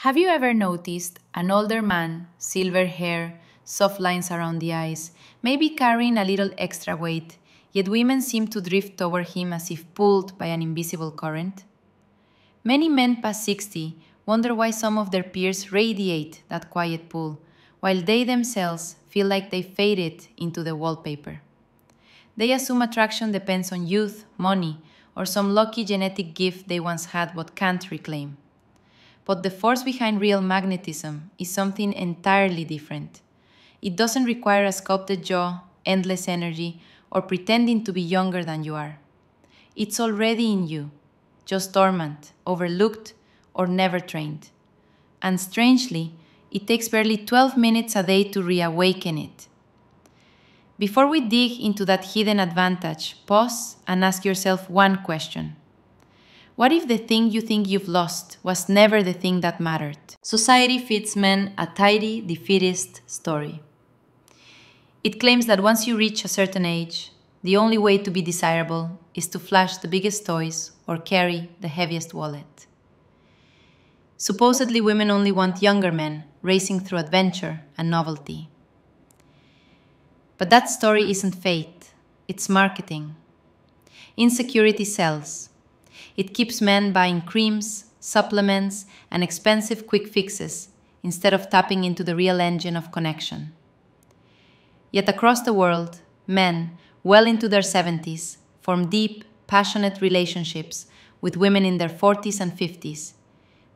Have you ever noticed an older man, silver hair, soft lines around the eyes, maybe carrying a little extra weight, yet women seem to drift toward him as if pulled by an invisible current? Many men past 60 wonder why some of their peers radiate that quiet pull, while they themselves feel like they faded into the wallpaper. They assume attraction depends on youth, money, or some lucky genetic gift they once had but can't reclaim. But the force behind real magnetism is something entirely different. It doesn't require a sculpted jaw, endless energy, or pretending to be younger than you are. It's already in you, just dormant, overlooked, or never trained. And strangely, it takes barely 12 minutes a day to reawaken it. Before we dig into that hidden advantage, pause and ask yourself one question. What if the thing you think you've lost was never the thing that mattered? Society feeds men a tidy, defeatist story. It claims that once you reach a certain age, the only way to be desirable is to flash the biggest toys or carry the heaviest wallet. Supposedly, women only want younger men, racing through adventure and novelty. But that story isn't fate, it's marketing. Insecurity sells. It keeps men buying creams, supplements, and expensive quick fixes instead of tapping into the real engine of connection. Yet across the world, men, well into their 70s, form deep, passionate relationships with women in their 40s and 50s,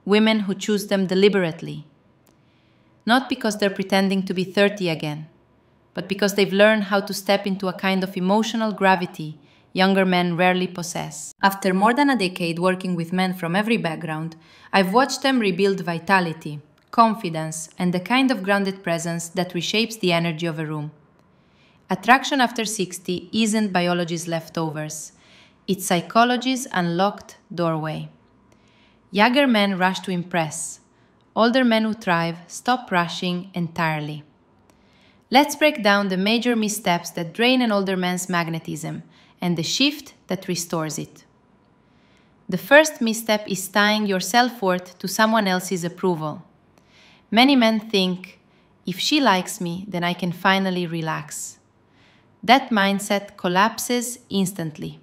women who choose them deliberately. Not because they're pretending to be 30 again, but because they've learned how to step into a kind of emotional gravity younger men rarely possess. After more than a decade working with men from every background, I've watched them rebuild vitality, confidence, and the kind of grounded presence that reshapes the energy of a room. Attraction after 60 isn't biology's leftovers, it's psychology's unlocked doorway. Younger men rush to impress. Older men who thrive stop rushing entirely. Let's break down the major missteps that drain an older man's magnetism and the shift that restores it. The first misstep is tying your self-worth to someone else's approval. Many men think, if she likes me, then I can finally relax. That mindset collapses instantly.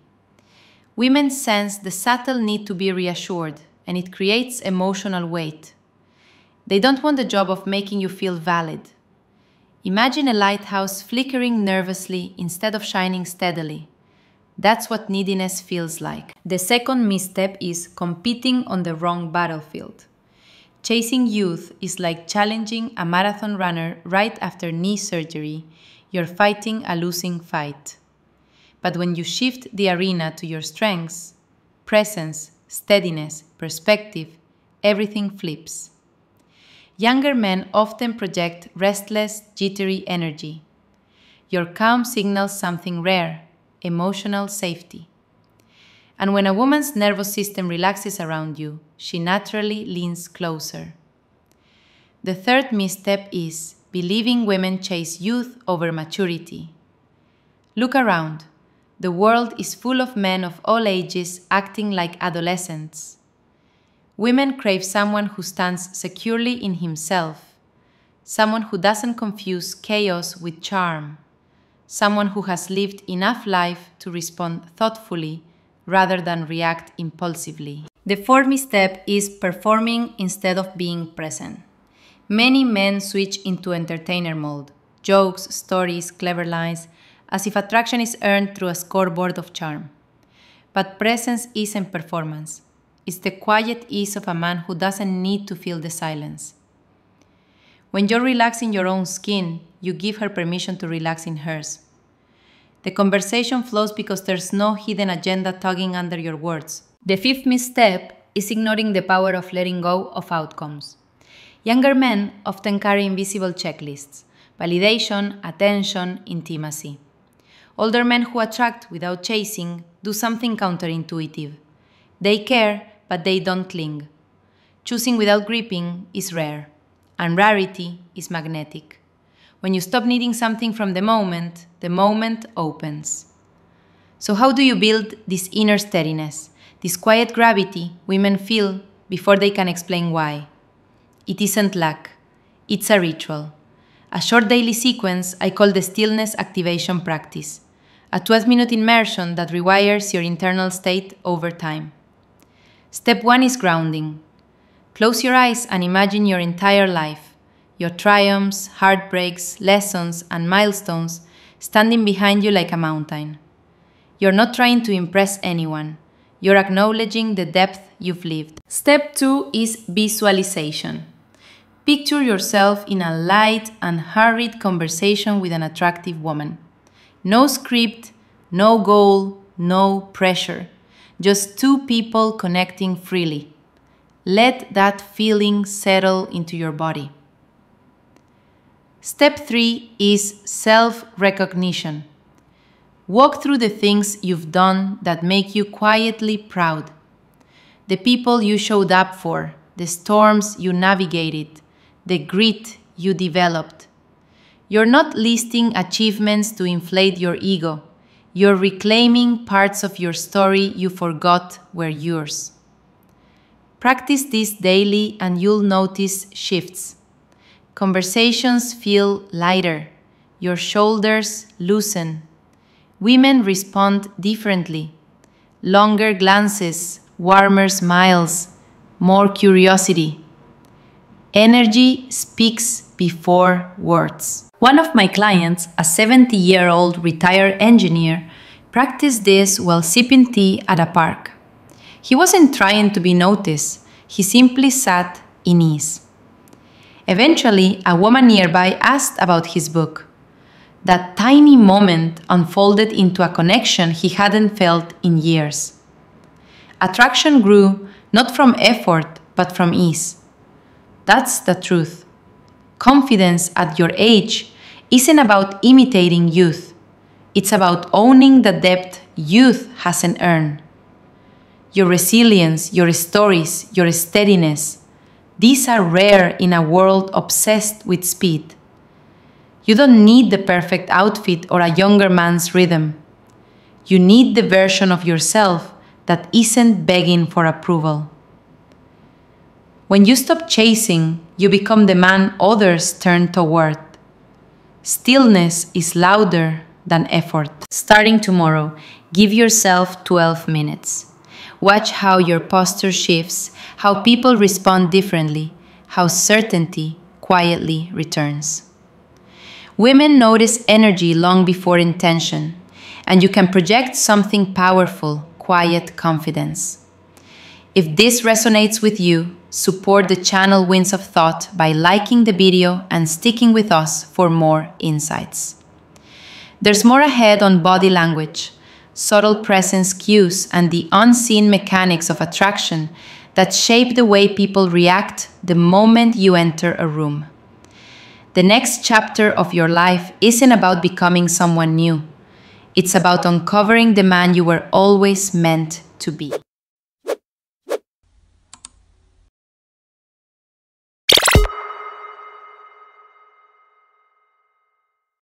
Women sense the subtle need to be reassured, and it creates emotional weight. They don't want the job of making you feel valid. Imagine a lighthouse flickering nervously instead of shining steadily. That's what neediness feels like. The second misstep is competing on the wrong battlefield. Chasing youth is like challenging a marathon runner right after knee surgery. You're fighting a losing fight. But when you shift the arena to your strengths, presence, steadiness, perspective, everything flips. Younger men often project restless, jittery energy. Your calm signals something rare, emotional safety. And when a woman's nervous system relaxes around you, she naturally leans closer. The third misstep is believing women chase youth over maturity. Look around. The world is full of men of all ages acting like adolescents. Women crave someone who stands securely in himself, someone who doesn't confuse chaos with charm, someone who has lived enough life to respond thoughtfully rather than react impulsively. The fourth misstep is performing instead of being present. Many men switch into entertainer mode, jokes, stories, clever lines, as if attraction is earned through a scoreboard of charm. But presence isn't performance. It's the quiet ease of a man who doesn't need to feel the silence. When you're relaxed in your own skin, you give her permission to relax in hers. The conversation flows because there's no hidden agenda tugging under your words. The fifth misstep is ignoring the power of letting go of outcomes. Younger men often carry invisible checklists: validation, attention, intimacy. Older men who attract without chasing do something counterintuitive. They care, but they don't cling. Choosing without gripping is rare, and rarity is magnetic. When you stop needing something from the moment opens. So how do you build this inner steadiness, this quiet gravity women feel before they can explain why? It isn't luck. It's a ritual. A short daily sequence I call the Stillness Activation Practice, a 12-minute immersion that rewires your internal state over time. Step 1 is grounding. Close your eyes and imagine your entire life, your triumphs, heartbreaks, lessons, and milestones standing behind you like a mountain. You're not trying to impress anyone. You're acknowledging the depth you've lived. Step 2 is visualization. Picture yourself in a light and hurried conversation with an attractive woman. No script, no goal, no pressure. Just two people connecting freely. Let that feeling settle into your body. Step 3 is self-recognition. Walk through the things you've done that make you quietly proud. The people you showed up for, the storms you navigated, the grit you developed. You're not listing achievements to inflate your ego. You're reclaiming parts of your story you forgot were yours. Practice this daily and you'll notice shifts. Conversations feel lighter. Your shoulders loosen. Women respond differently. Longer glances, warmer smiles, more curiosity. Energy speaks before words. One of my clients, a 70-year-old retired engineer, practiced this while sipping tea at a park. He wasn't trying to be noticed. He simply sat in ease. Eventually, a woman nearby asked about his book. That tiny moment unfolded into a connection he hadn't felt in years. Attraction grew not from effort, but from ease. That's the truth. Confidence at your age isn't about imitating youth. It's about owning the depth youth hasn't earned. Your resilience, your stories, your steadiness, these are rare in a world obsessed with speed. You don't need the perfect outfit or a younger man's rhythm. You need the version of yourself that isn't begging for approval. When you stop chasing, you become the man others turn toward. Stillness is louder than effort. Starting tomorrow, give yourself 12 minutes. Watch how your posture shifts, how people respond differently, how certainty quietly returns. Women notice energy long before intention, and you can project something powerful, quiet confidence. If this resonates with you, support the channel Winds of Thought by liking the video and sticking with us for more insights. There's more ahead on body language, subtle presence cues, and the unseen mechanics of attraction that shape the way people react the moment you enter a room. The next chapter of your life isn't about becoming someone new. It's about uncovering the man you were always meant to be.